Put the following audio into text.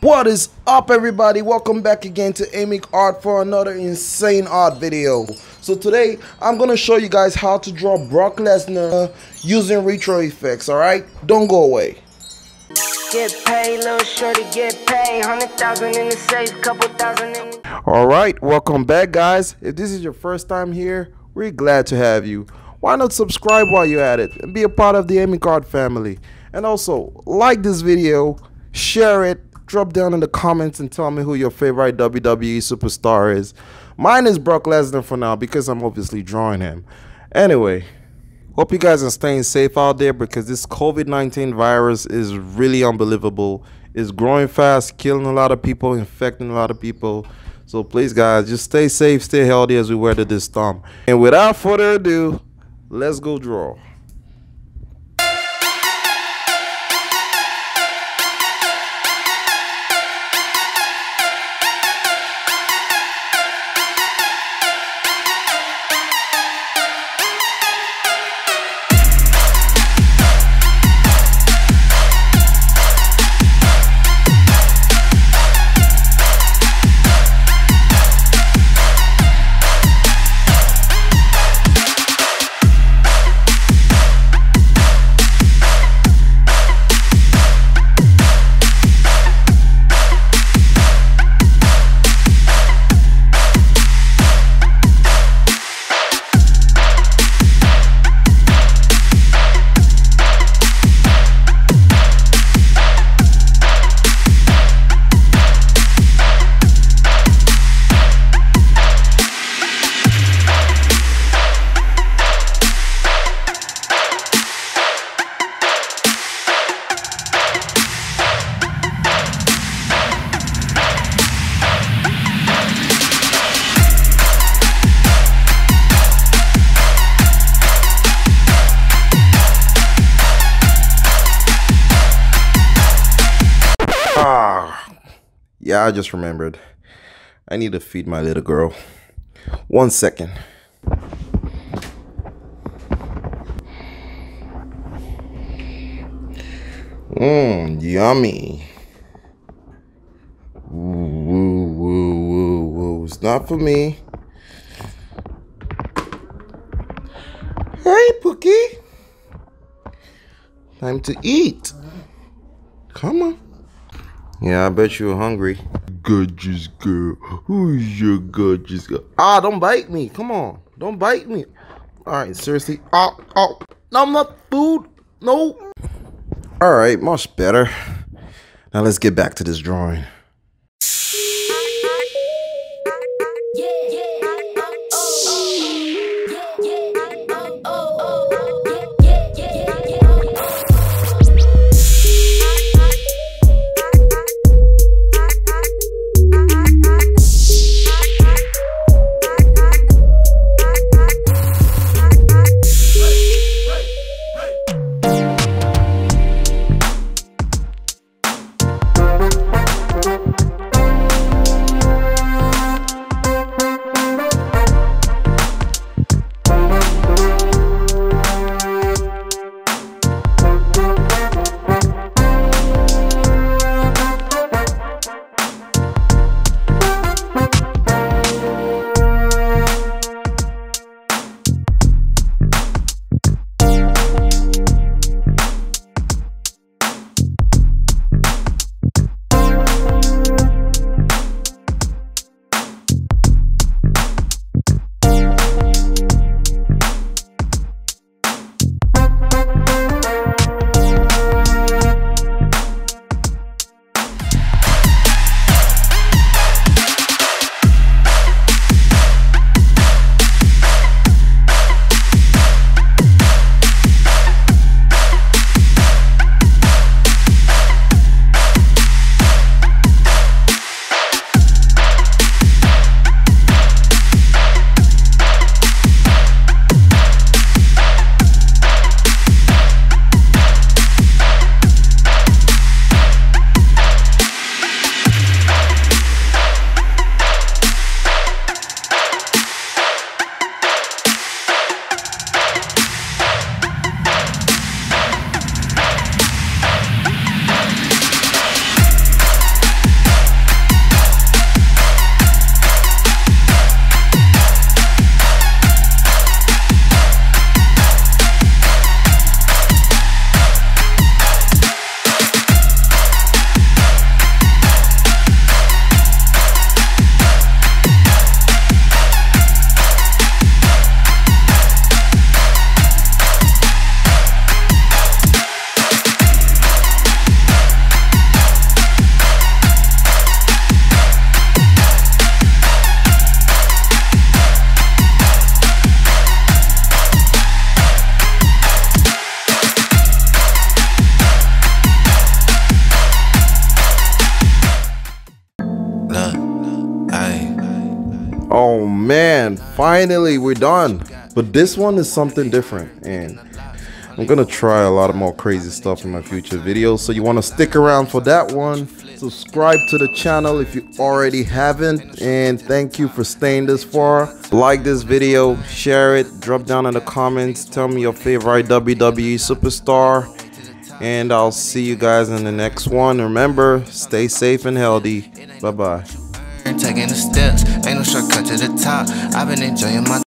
What is up, everybody? Welcome back again to AemikArt for another insane art video. So today I'm gonna show you guys how to draw Brock Lesnar using retro effects. Alright, don't go away. Get paid, little shorty, get paid. 100,000 in the safe, couple thousand in the... Alright, welcome back, guys. If this is your first time here, we're glad to have you. Why not subscribe while you're at it and be a part of the AemikArt family? And also, like this video, share it, drop down in the comments and tell me who your favorite WWE superstar is. Mine is Brock Lesnar for now because I'm obviously drawing him. Anyway, hope you guys are staying safe out there because this COVID-19 virus is really unbelievable. It's growing fast, killing a lot of people, infecting a lot of people. So please, guys, just stay safe, stay healthy as we weather this storm. And without further ado, let's go draw. Yeah, I just remembered. I need to feed my little girl. 1 second. Yummy. Woo. It's not for me. Hey, Pookie. Time to eat. Come on. Yeah, I bet you're hungry. Gorgeous girl. Who's your gorgeous girl? Ah, don't bite me. Come on. Don't bite me. Alright, seriously. Oh. No, I'm not food. No. Alright, much better. Now let's get back to this drawing. man, finally we're done. But this one is something different, and I'm gonna try a lot of more crazy stuff in my future videos, so you want to stick around for that one. Subscribe to the channel if you already haven't, and thank you for staying this far. Like this video, share it, drop down in the comments, tell me your favorite WWE superstar, and I'll see you guys in the next one. Remember, stay safe and healthy. Bye bye. Taking the steps, ain't no shortcut to the top. I've been enjoying my